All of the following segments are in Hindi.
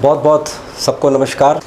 बहुत बहुत सबको नमस्कार।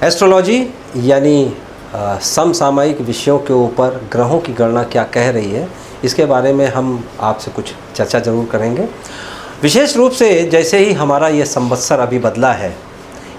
एस्ट्रोलॉजी यानी समसामयिक विषयों के ऊपर ग्रहों की गणना क्या कह रही है, इसके बारे में हम आपसे कुछ चर्चा ज़रूर करेंगे। विशेष रूप से जैसे ही हमारा ये संवत्सर अभी बदला है,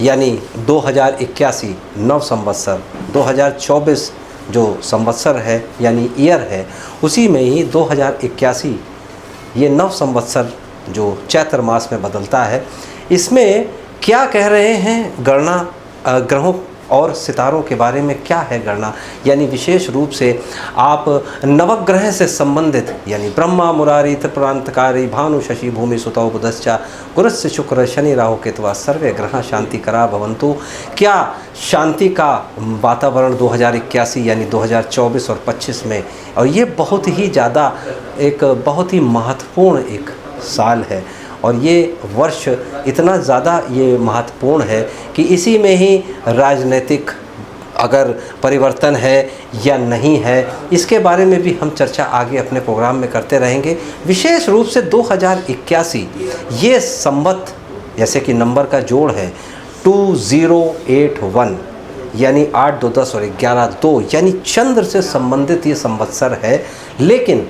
यानी 2081 नव संवत्सर, 2024 जो संवत्सर है यानी ईयर है, उसी में ही 2081 ये नव संवत्सर जो चैत्र मास में बदलता है, इसमें क्या कह रहे हैं गणना, ग्रहों और सितारों के बारे में क्या है गणना। यानी विशेष रूप से आप नवग्रह से संबंधित यानी ब्रह्मा मुरारी त्रिपुरांतकारी भानु शशि भूमि सुतौ बुधश्चा गुरुस्य शुक्र शनि राहु केतवा सर्वे ग्रह शांति करा भवन्तु, क्या शांति का वातावरण 2081 यानी 2024 और 25 में, और ये बहुत ही ज़्यादा एक बहुत ही महत्वपूर्ण एक साल है। और ये वर्ष इतना ज़्यादा ये महत्वपूर्ण है कि इसी में ही राजनीतिक अगर परिवर्तन है या नहीं है, इसके बारे में भी हम चर्चा आगे अपने प्रोग्राम में करते रहेंगे। विशेष रूप से 2081 ये संवत जैसे कि नंबर का जोड़ है 2081 यानी 8 2 10 और 11 2 यानी चंद्र से संबंधित ये संवत्सर है। लेकिन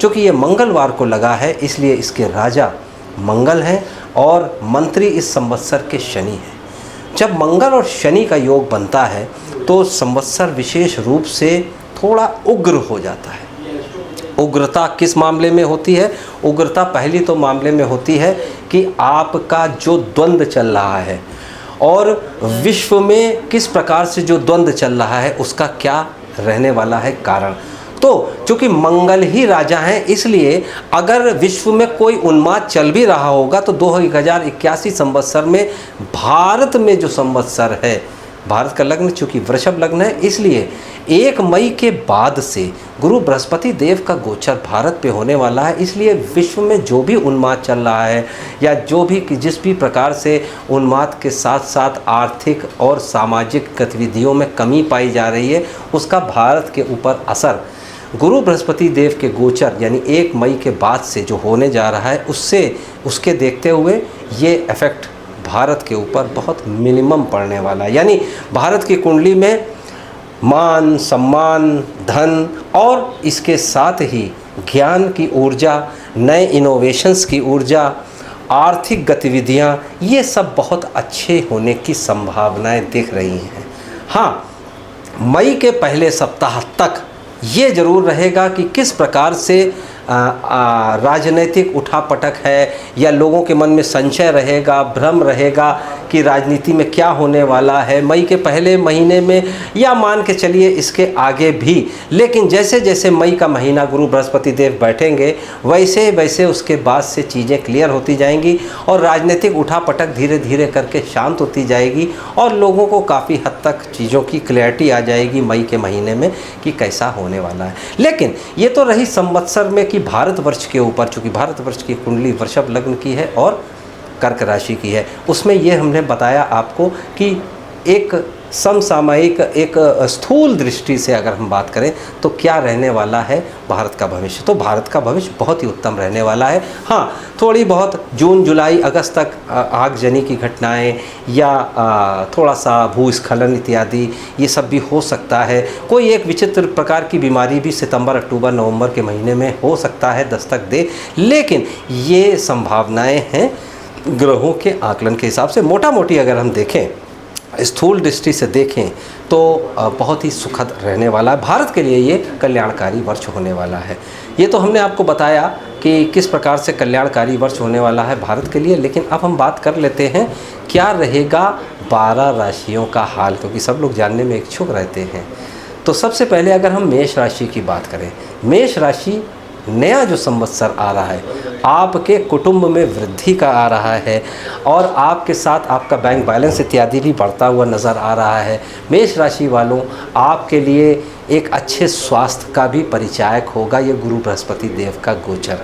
चूँकि ये मंगलवार को लगा है, इसलिए इसके राजा मंगल हैं और मंत्री इस संवत्सर के शनि हैं। जब मंगल और शनि का योग बनता है तो संवत्सर विशेष रूप से थोड़ा उग्र हो जाता है। उग्रता किस मामले में होती है? उग्रता पहली तो मामले में होती है कि आपका जो द्वंद्व चल रहा है और विश्व में किस प्रकार से जो द्वंद्व चल रहा है उसका क्या रहने वाला है कारण। तो चूँकि मंगल ही राजा हैं, इसलिए अगर विश्व में कोई उन्माद चल भी रहा होगा तो 2081 संवत्सर में भारत में जो संवत्सर है, भारत का लग्न चूँकि वृषभ लग्न है, इसलिए 1 मई के बाद से गुरु बृहस्पति देव का गोचर भारत पे होने वाला है। इसलिए विश्व में जो भी उन्माद चल रहा है या जो भी जिस भी प्रकार से उन्माद के साथ साथ आर्थिक और सामाजिक गतिविधियों में कमी पाई जा रही है, उसका भारत के ऊपर असर गुरु बृहस्पति देव के गोचर यानी 1 मई के बाद से जो होने जा रहा है, उसके देखते हुए ये इफ़ेक्ट भारत के ऊपर बहुत मिनिमम पड़ने वाला है। यानी भारत की कुंडली में मान सम्मान धन और इसके साथ ही ज्ञान की ऊर्जा, नए इनोवेशंस की ऊर्जा, आर्थिक गतिविधियां, ये सब बहुत अच्छे होने की संभावनाएं दिख रही हैं। हाँ, मई के पहले सप्ताह तक ये ज़रूर रहेगा कि किस प्रकार से राजनीतिक उठापटक है या लोगों के मन में संशय रहेगा, भ्रम रहेगा कि राजनीति में क्या होने वाला है मई के पहले महीने में, या मान के चलिए इसके आगे भी। लेकिन जैसे जैसे मई का महीना गुरु बृहस्पति देव बैठेंगे, वैसे वैसे उसके बाद से चीज़ें क्लियर होती जाएंगी और राजनीतिक उठापटक धीरे धीरे करके शांत होती जाएगी और लोगों को काफ़ी हद तक चीज़ों की क्लैरिटी आ जाएगी मई के महीने में कि कैसा होने वाला है। लेकिन ये तो रही संवत्सर में कि भारतवर्ष के ऊपर, चूँकि भारतवर्ष की कुंडली वृषभ लग्न की है और कर्क राशि की है, उसमें ये हमने बताया आपको कि एक समसामयिक एक स्थूल दृष्टि से अगर हम बात करें तो क्या रहने वाला है भारत का भविष्य। तो भारत का भविष्य बहुत ही उत्तम रहने वाला है। हाँ, थोड़ी बहुत जून जुलाई अगस्त तक आगजनी की घटनाएं या थोड़ा सा भूस्खलन इत्यादि ये सब भी हो सकता है। कोई एक विचित्र प्रकार की बीमारी भी सितंबर अक्टूबर नवंबर के महीने में हो सकता है दस्तक दे, लेकिन ये संभावनाएँ हैं ग्रहों के आकलन के हिसाब से। मोटा मोटी अगर हम देखें, स्थूल दृष्टि से देखें तो बहुत ही सुखद रहने वाला है भारत के लिए। ये कल्याणकारी वर्ष होने वाला है। ये तो हमने आपको बताया कि किस प्रकार से कल्याणकारी वर्ष होने वाला है भारत के लिए। लेकिन अब हम बात कर लेते हैं क्या रहेगा 12 राशियों का हाल, क्योंकि सब लोग जानने में इच्छुक रहते हैं। तो सबसे पहले अगर हम मेष राशि की बात करें, मेष राशि नया जो संवत्सर आ रहा है, आपके कुटुंब में वृद्धि का आ रहा है और आपके साथ आपका बैंक बैलेंस इत्यादि भी बढ़ता हुआ नज़र आ रहा है। मेष राशि वालों, आपके लिए एक अच्छे स्वास्थ्य का भी परिचायक होगा ये गुरु बृहस्पति देव का गोचर।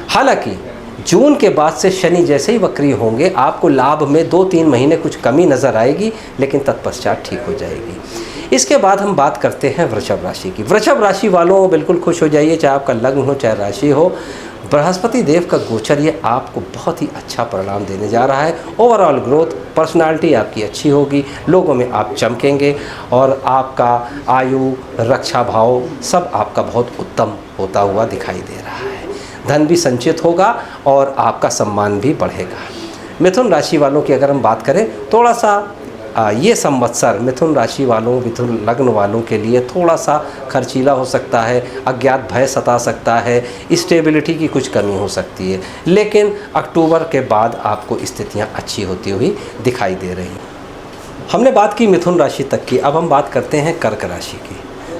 हालांकि जून के बाद से शनि जैसे ही वक्री होंगे आपको लाभ में 2-3 महीने कुछ कमी नज़र आएगी, लेकिन तत्पश्चात ठीक हो जाएगी। इसके बाद हम बात करते हैं वृषभ राशि की। वृषभ राशि वालों बिल्कुल खुश हो जाइए, चाहे आपका लग्न हो चाहे राशि हो। बृहस्पति देव का गोचर ये आपको बहुत ही अच्छा परिणाम देने जा रहा है। ओवरऑल ग्रोथ, पर्सनालिटी आपकी अच्छी होगी, लोगों में आप चमकेंगे और आपका आयु, रक्षा भाव सब आपका बहुत उत्तम होता हुआ दिखाई दे रहा है। धन भी संचित होगा और आपका सम्मान भी बढ़ेगा। मिथुन राशि वालों की अगर हम बात करें, थोड़ा सा ये संवत्सर मिथुन राशि वालों, मिथुन लग्न वालों के लिए थोड़ा सा खर्चीला हो सकता है, अज्ञात भय सता सकता है, स्टेबिलिटी की कुछ कमी हो सकती है, लेकिन अक्टूबर के बाद आपको स्थितियां अच्छी होती हुई दिखाई दे रही हैं। हमने बात की मिथुन राशि तक की, अब हम बात करते हैं कर्क राशि की।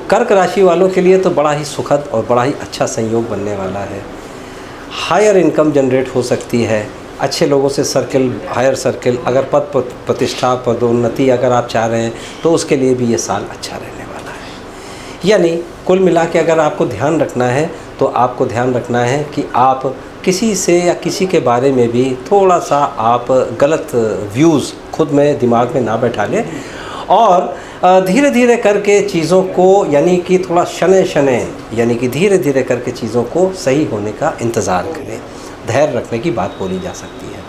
कर्क राशि वालों के लिए तो बड़ा ही सुखद और बड़ा ही अच्छा संयोग बनने वाला है। हायर इनकम जनरेट हो सकती है, अच्छे लोगों से सर्किल, हायर सर्किल, अगर पद प्रतिष्ठा, पदोन्नति अगर आप चाह रहे हैं तो उसके लिए भी ये साल अच्छा रहने वाला है। यानी कुल मिला के अगर आपको ध्यान रखना है तो आपको ध्यान रखना है कि आप किसी से या किसी के बारे में भी थोड़ा सा आप गलत व्यूज़ खुद में दिमाग में ना बैठा लें और धीरे धीरे करके चीज़ों को, यानी कि थोड़ा शनै यानी कि धीरे धीरे करके चीज़ों को सही होने का इंतज़ार करें। धैर्य रखने की बात बोली जा सकती है।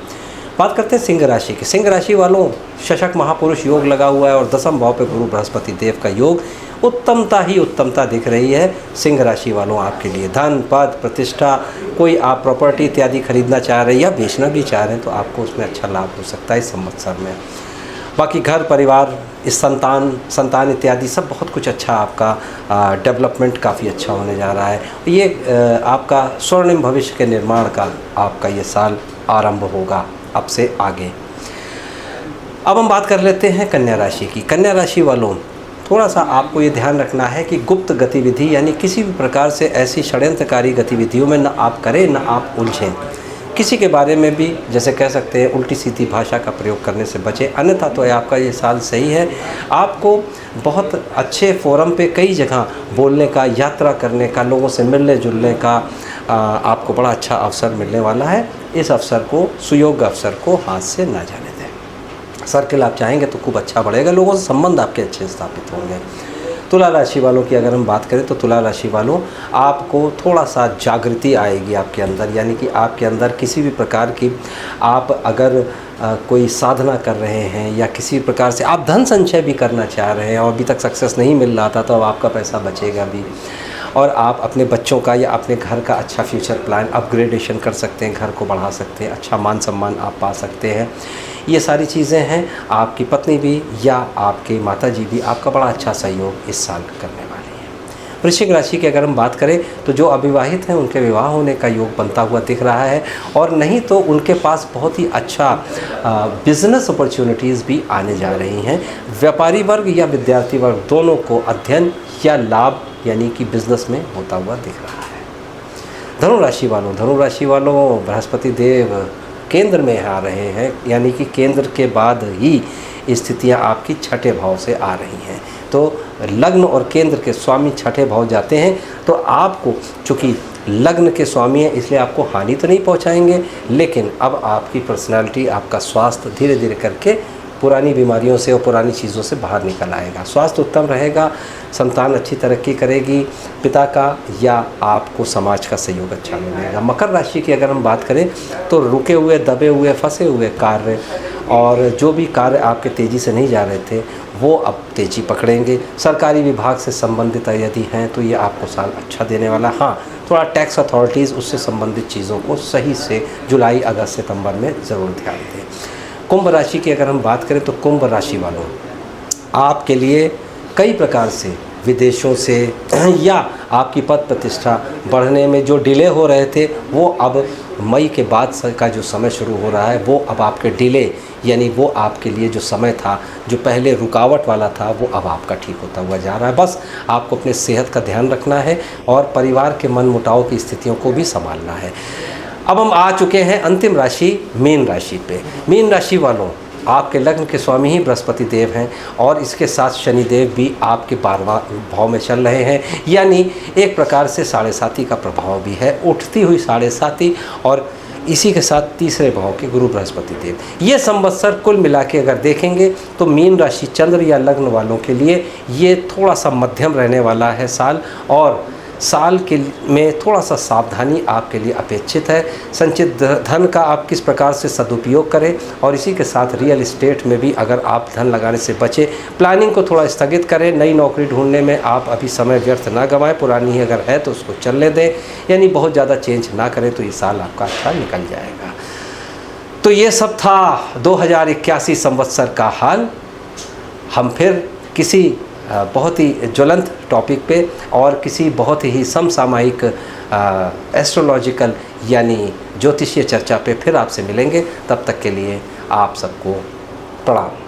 बात करते हैं सिंह राशि की। सिंह राशि वालों, शशक महापुरुष योग लगा हुआ है और 10वें भाव पे गुरु बृहस्पति देव का योग, उत्तमता ही उत्तमता दिख रही है सिंह राशि वालों आपके लिए। धन, पद, प्रतिष्ठा, कोई आप प्रॉपर्टी इत्यादि खरीदना चाह रहे हैं या बेचना भी चाह रहे हैं तो आपको उसमें अच्छा लाभ हो सकता है इस संवत्सर में। बाकी घर परिवार, इस संतान इत्यादि सब बहुत कुछ अच्छा, आपका डेवलपमेंट काफ़ी अच्छा होने जा रहा है। ये आपका स्वर्णिम भविष्य के निर्माण का आपका ये साल आरंभ होगा अब से आगे। अब हम बात कर लेते हैं कन्या राशि की। कन्या राशि वालों, थोड़ा सा आपको ये ध्यान रखना है कि गुप्त गतिविधि यानी किसी भी प्रकार से ऐसी षड्यंत्रकारी गतिविधियों में न आप करें न आप उलझें। किसी के बारे में भी जैसे कह सकते हैं उल्टी सीधी भाषा का प्रयोग करने से बचें, अन्यथा तो आपका ये साल सही है। आपको बहुत अच्छे फोरम पे कई जगह बोलने का, यात्रा करने का, लोगों से मिलने जुलने का आपको बड़ा अच्छा अवसर मिलने वाला है। इस अवसर को, सुयोग्य अवसर को हाथ से ना जाने दें। सर्किल आप चाहेंगे तो खूब अच्छा बढ़ेगा, लोगों से संबंध आपके अच्छे स्थापित होंगे। तुला राशि वालों की अगर हम बात करें तो तुला राशि वालों, आपको थोड़ा सा जागृति आएगी आपके अंदर, यानी कि आपके अंदर किसी भी प्रकार की आप अगर कोई साधना कर रहे हैं या किसी प्रकार से आप धन संचय भी करना चाह रहे हैं और अभी तक सक्सेस नहीं मिल रहा था तो अब आपका पैसा बचेगा भी और आप अपने बच्चों का या अपने घर का अच्छा फ्यूचर प्लान, अपग्रेडेशन कर सकते हैं, घर को बढ़ा सकते हैं, अच्छा मान सम्मान आप पा सकते हैं। ये सारी चीज़ें हैं। आपकी पत्नी भी या आपके माताजी भी आपका बड़ा अच्छा सहयोग इस साल करने वाली है। वृश्चिक राशि की अगर हम बात करें तो जो अविवाहित हैं उनके विवाह होने का योग बनता हुआ दिख रहा है और नहीं तो उनके पास बहुत ही अच्छा बिजनेस अपॉर्चुनिटीज़ भी आने जा रही हैं। व्यापारी वर्ग या विद्यार्थी वर्ग दोनों को अध्ययन या लाभ यानी कि बिजनेस में होता हुआ दिख रहा है। धनुराशि वालों, बृहस्पति देव केंद्र में आ रहे हैं, यानी कि केंद्र के बाद ही स्थितियां आपकी छठे भाव से आ रही हैं। तो लग्न और केंद्र के स्वामी छठे भाव जाते हैं तो आपको, चूँकि लग्न के स्वामी हैं इसलिए आपको हानि तो नहीं पहुंचाएंगे, लेकिन अब आपकी पर्सनालिटी, आपका स्वास्थ्य धीरे धीरे करके पुरानी बीमारियों से और पुरानी चीज़ों से बाहर निकल आएगा। स्वास्थ्य उत्तम रहेगा, संतान अच्छी तरक्की करेगी, पिता का या आपको समाज का सहयोग अच्छा मिलेगा। मकर राशि की अगर हम बात करें तो रुके हुए, दबे हुए, फंसे हुए कार्य और जो भी कार्य आपके तेज़ी से नहीं जा रहे थे वो अब तेज़ी पकड़ेंगे। सरकारी विभाग से संबंधित यदि हैं तो ये आपको साल अच्छा देने वाला। हाँ, थोड़ा टैक्स अथॉरिटीज़, उससे संबंधित चीज़ों को सही से जुलाई, अगस्त, सितंबर में ज़रूर ध्यान दें। कुंभ राशि की अगर हम बात करें तो कुंभ राशि वालों, आपके लिए कई प्रकार से विदेशों से या आपकी पद प्रतिष्ठा बढ़ने में जो डिले हो रहे थे वो अब मई के बाद का जो समय शुरू हो रहा है वो अब आपके डिले, यानी वो आपके लिए जो समय था, जो पहले रुकावट वाला था, वो अब आपका ठीक होता हुआ जा रहा है। बस आपको अपने सेहत का ध्यान रखना है और परिवार के मन मुटाव की स्थितियों को भी संभालना है। अब हम आ चुके हैं अंतिम राशि मीन राशि पे। मीन राशि वालों, आपके लग्न के स्वामी ही बृहस्पति देव हैं और इसके साथ शनिदेव भी आपके 12वां भाव में चल रहे हैं, यानी एक प्रकार से 7.5 का प्रभाव भी है, उठती हुई 7.5। और इसी के साथ तीसरे भाव के गुरु बृहस्पति देव। ये संवत्सर कुल मिला के अगर देखेंगे तो मीन राशि चंद्र या लग्न वालों के लिए ये थोड़ा सा मध्यम रहने वाला है साल, और साल के में थोड़ा सा सावधानी आपके लिए अपेक्षित है। संचित धन का आप किस प्रकार से सदुपयोग करें, और इसी के साथ रियल इस्टेट में भी अगर आप धन लगाने से बचें, प्लानिंग को थोड़ा स्थगित करें। नई नौकरी ढूंढने में आप अभी समय व्यर्थ ना गंवाएं, पुरानी अगर है तो उसको चलने दें, यानी बहुत ज़्यादा चेंज ना करें तो ये साल आपका अच्छा निकल जाएगा। तो ये सब था 2081 संवत्सर का हाल। हम फिर किसी बहुत ही ज्वलंत टॉपिक पे और किसी बहुत ही समसामयिक एस्ट्रोलॉजिकल यानी ज्योतिषीय चर्चा पे फिर आपसे मिलेंगे। तब तक के लिए आप सबको प्रणाम।